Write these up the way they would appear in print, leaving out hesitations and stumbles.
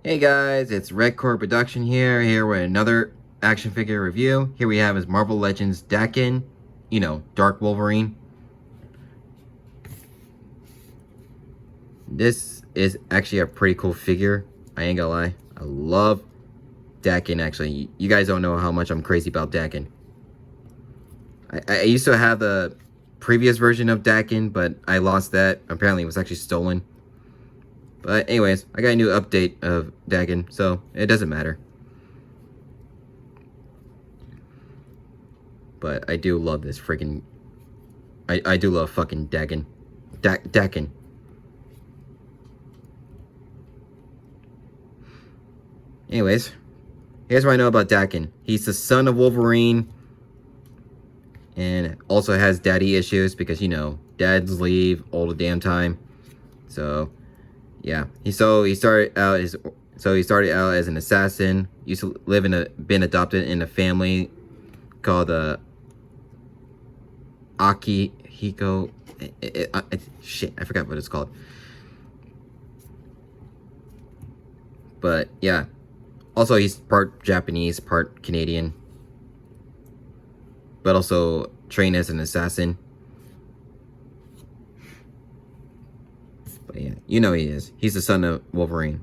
Hey guys, it's Redcore Production here with another action figure review. Here we have is Marvel Legends Daken, Dark Wolverine. This is actually a pretty cool figure, I ain't gonna lie. I love Daken, actually. You guys don't know how much I'm crazy about Daken. I used to have the previous version of Daken, but I lost that. Apparently it was actually stolen. But anyways, I got a new update of Daken, so it doesn't matter. But I do love this freaking... I do love fucking Daken. Daken. Anyways, here's what I know about Daken. He's the son of Wolverine. And also has daddy issues because, dads leave all the damn time. So... yeah, he started out as an assassin. Used to live been adopted in a family called Akihiko. Shit, I forgot what it's called. But yeah, also he's part Japanese, part Canadian. But also trained as an assassin. But yeah, he is. He's the son of Wolverine.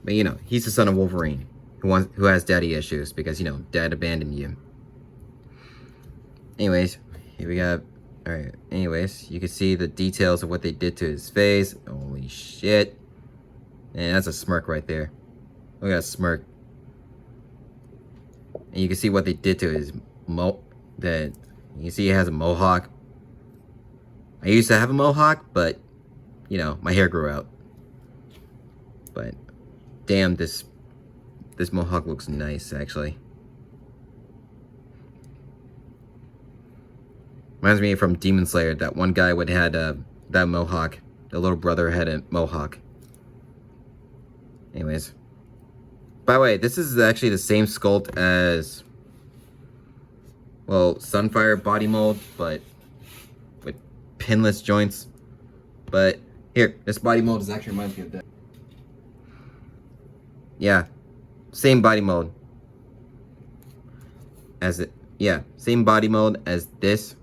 But he's the son of Wolverine who has daddy issues because dad abandoned you. Anyways, here we got. All right. Anyways, you can see the details of what they did to his face. Holy shit! And that's a smirk right there. Look at that smirk. And you can see what they did to his that you can see he has a mohawk. I used to have a mohawk, but my hair grew out. But damn, this mohawk looks nice, actually. Reminds me from Demon Slayer, that one guy had that mohawk. The little brother had a mohawk. Anyways. By the way, this is actually the same sculpt as, well, Sunfire body mold, but with pinless joints. But here, this body mold is actually reminds me of that. Yeah, same body mode as it. Yeah, same body mode as this.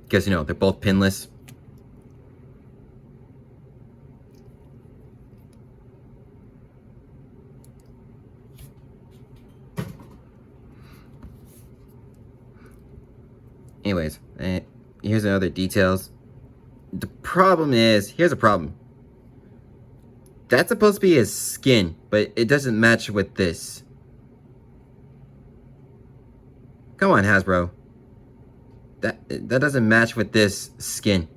Because they're both pinless. Anyways, here's another details. The problem is, here's a problem. That's supposed to be his skin, but it doesn't match with this. Come on, Hasbro. That doesn't match with this skin.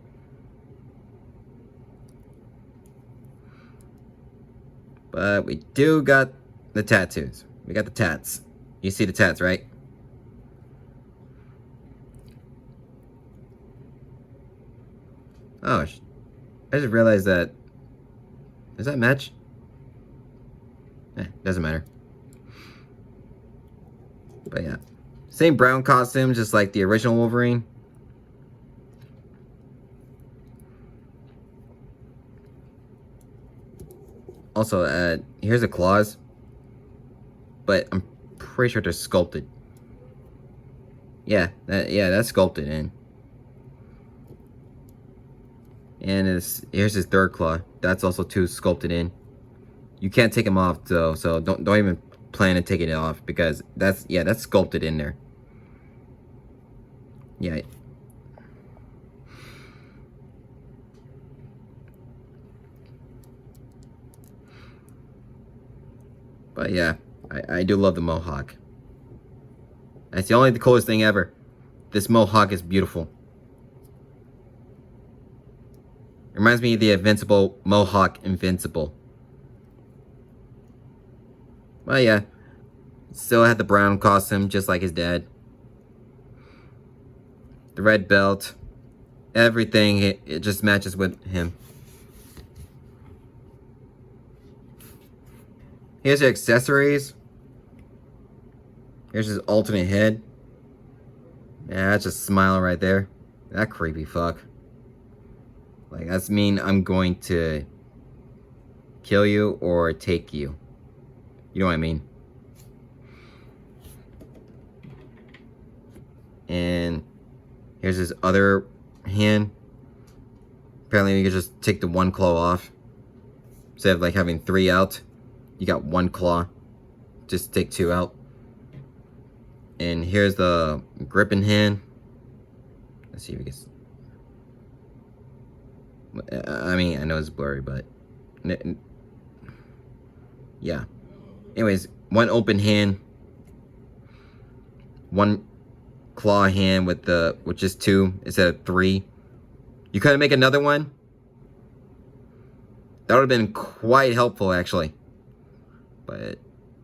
But we do got the tattoos. We got the tats. You see the tats, right? Oh, I just realized that. Does that match? Doesn't matter. But yeah. Same brown costume, just like the original Wolverine. Also, here's the claws. But I'm pretty sure they're sculpted. Yeah, that's sculpted in. And here's his third claw. That's also sculpted in. You can't take them off though, so don't even plan to take it off because that's sculpted in there. Yeah. But yeah, I do love the mohawk. That's the coolest thing ever. This mohawk is beautiful. Reminds me of the Invincible Mohawk Invincible. But yeah, still had the brown costume just like his dad. The red belt. Everything, it just matches with him. Here's your accessories. Here's his alternate head. Yeah, that's just a smile right there. That creepy fuck. Like, that's mean I'm going to kill you or take you. You know what I mean? And here's his other hand. Apparently you can just take the one claw off. Instead of like having 3 out, you got 1 claw. Just take 2 out. And here's the gripping hand. Let's see if we can... I mean, I know it's blurry, but... yeah. Anyways, 1 open hand. 1 claw hand with just 2 instead of 3. You couldn't make another one? That would have been quite helpful, actually. But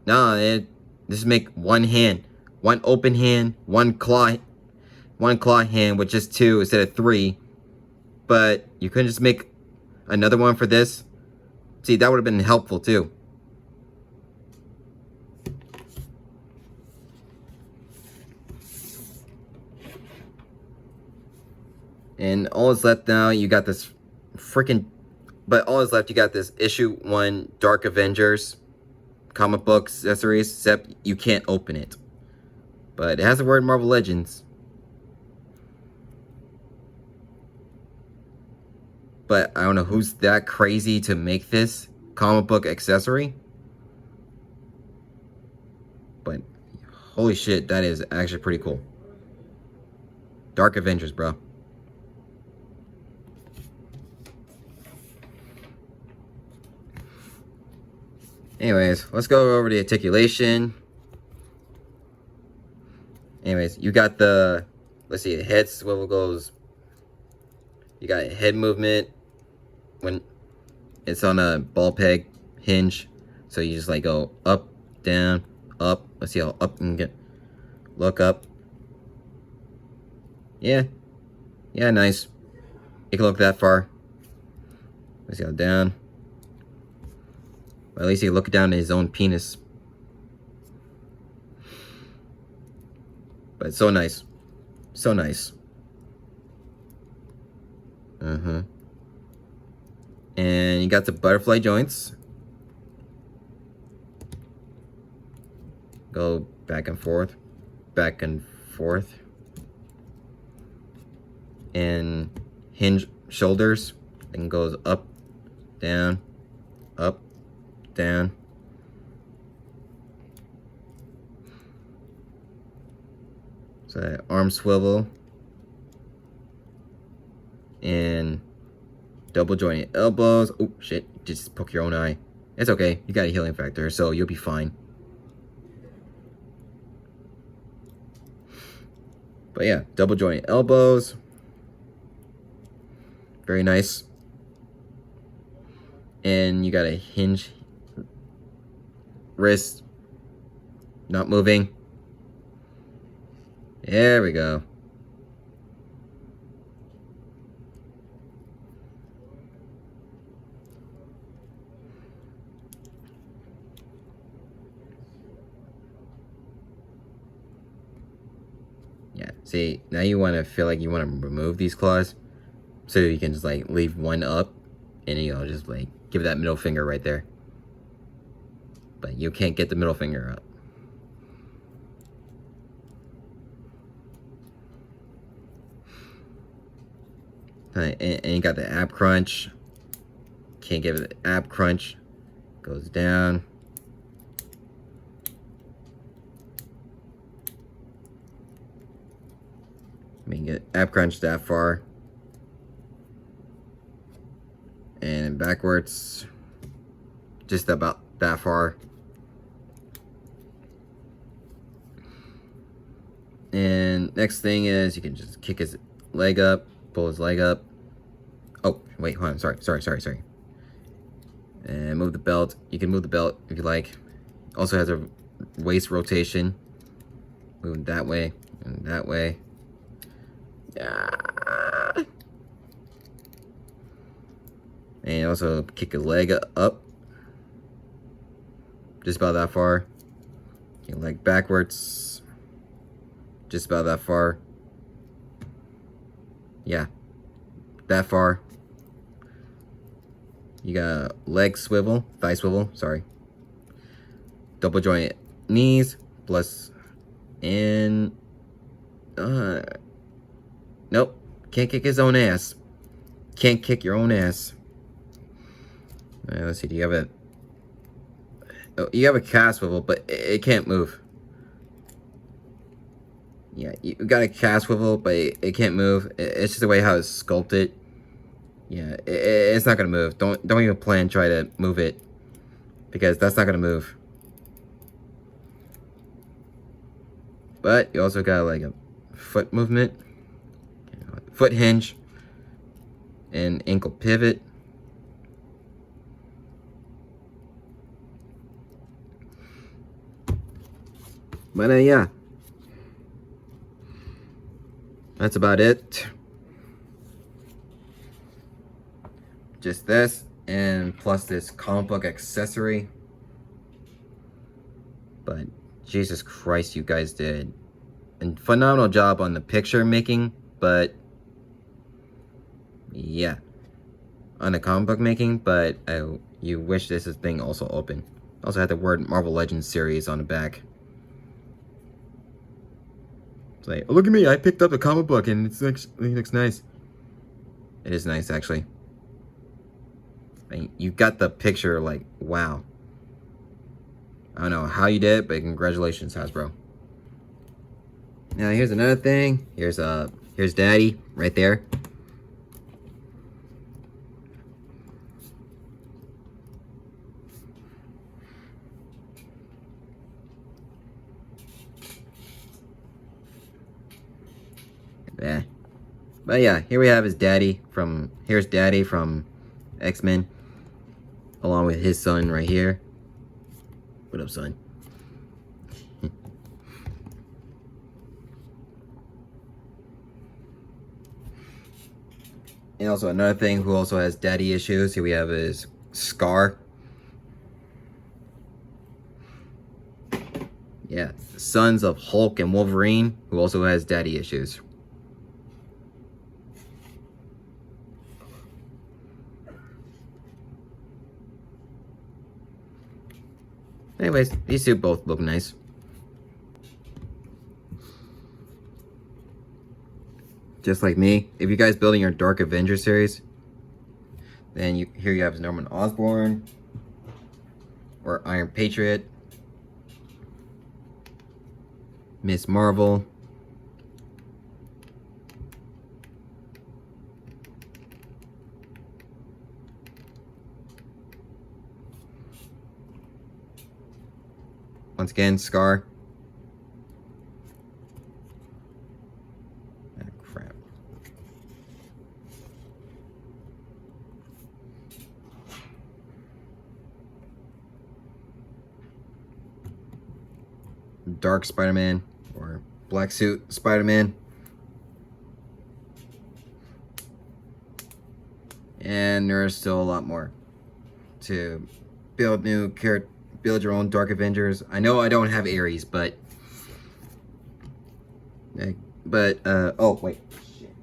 no, just make 1 hand, 1 open hand, 1 claw hand with just 2 instead of 3. But you couldn't just make another one for this? See, that would have been helpful too. And all is left now, you got this freaking... But all is left, you got this issue 1 Dark Avengers comic book accessories, except you can't open it. But it has the word Marvel Legends. But I don't know who's that crazy to make this comic book accessory. But holy shit, that is actually pretty cool. Dark Avengers, bro. Anyways, let's go over the articulation. Anyways, you got the... Let's see, the head swivel goes... You got head movement when it's on a ball peg hinge. So you just like go up, down, up. Let's see how up and get... Look up. Yeah. Yeah, nice. You can look that far. Let's see how down. Well, at least he look down at his own penis. But so nice. So nice. And you got the butterfly joints. Go back and forth. Back and forth. And hinge shoulders. And goes up, down, up, down. So that arm swivel. And double jointed elbows. Oh shit, just poke your own eye. It's okay, you got a healing factor, so you'll be fine. But yeah, double jointed elbows. Very nice. And you got a hinge wrist. Not moving. There we go. Yeah, see, now you want to feel like you want to remove these claws. So you can just like leave one up. And you know, just like give that middle finger right there. But you can't get the middle finger up. And you got the ab crunch. Can't give it the ab crunch. Goes down. I mean, get ab crunch that far. And backwards. Just about that far. And next thing is you can just kick his leg up. Pull his leg up. Oh, wait, hold on. Sorry. And move the belt. You can move the belt if you like. Also has a waist rotation. Move that way and that way. And also kick his leg up. Just about that far. Your leg backwards. Just about that far. Yeah, that far. You got a leg swivel, thigh swivel, sorry. Double joint knees, plus, and, nope, can't kick his own ass. Can't kick your own ass. Let's see, do you have a, oh, you have a calf swivel, but it can't move. Yeah, you got a calf swivel, but it can't move. It's just the way how it's sculpted. Yeah, it's not gonna move. Don't even plan try to move it, because that's not gonna move. But you also got like a foot movement, foot hinge, and ankle pivot. But yeah, that's about it. Just this, and plus this comic book accessory. But Jesus Christ, you guys did a phenomenal job on the picture making, but yeah, on the comic book making, but you wish this thing also open. Also had the word Marvel Legends series on the back. It's like, oh, look at me, I picked up a comic book and it looks nice. It is nice, actually. I mean, you got the picture, like, wow. I don't know how you did it, but congratulations, Hasbro. Now here's another thing. Here's Daddy right there. Yeah. But yeah, here we have his daddy from, here's Daddy from X-Men, along with his son right here. What up, son? And also another thing who also has daddy issues, here we have is Scar. Yeah, sons of Hulk and Wolverine, who also has daddy issues. Anyways, these two both look nice. Just like me. If you guys building your Dark Avenger series, then here you have Norman Osborn or Iron Patriot, Miss Marvel, once again Scar. Ah, crap. Dark Spider-Man or Black Suit Spider-Man. And there's still a lot more to build new characters. Build your own Dark Avengers. I know I don't have Ares, but oh wait, shit.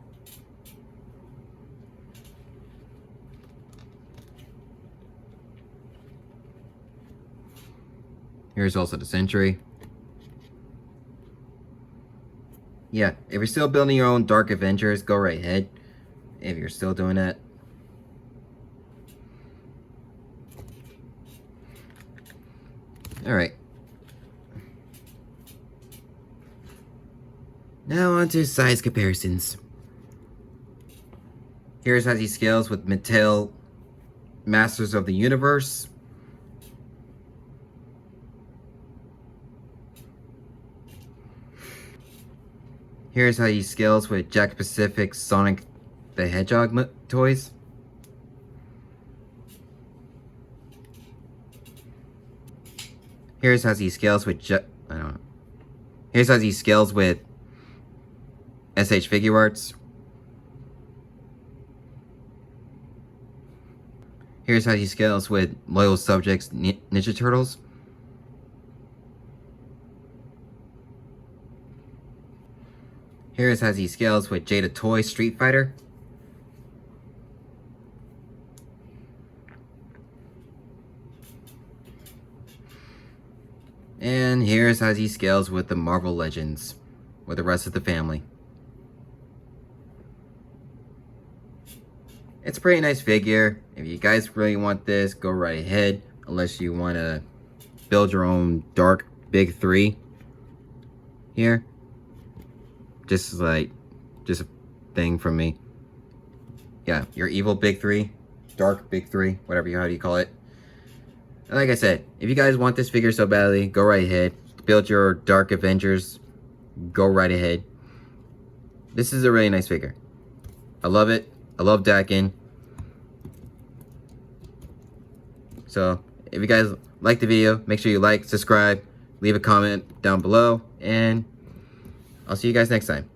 Here's also the Sentry. Yeah, if you're still building your own Dark Avengers, go right ahead. If you're still doing that. Alright. Now on to size comparisons. Here's how he scales with Mattel Masters of the Universe. Here's how he scales with Jack Pacific Sonic the Hedgehog toys. Here's how he scales with I don't know. Here's how he scales with SH Figure Arts. Here's how he scales with Loyal Subjects Ninja Turtles. Here's how he scales with Jada Toy Street Fighter. And here's how he scales with the Marvel Legends, with the rest of the family. It's a pretty nice figure. If you guys really want this, go right ahead. Unless you want to build your own dark big three here. Just a thing from me. Yeah, your evil big three, dark big three, whatever how do you call it. And like I said, if you guys want this figure so badly, go right ahead. Build your Dark Avengers, go right ahead. This is a really nice figure. I love it. I love Daken. So, if you guys like the video, make sure you like, subscribe, leave a comment down below, and I'll see you guys next time.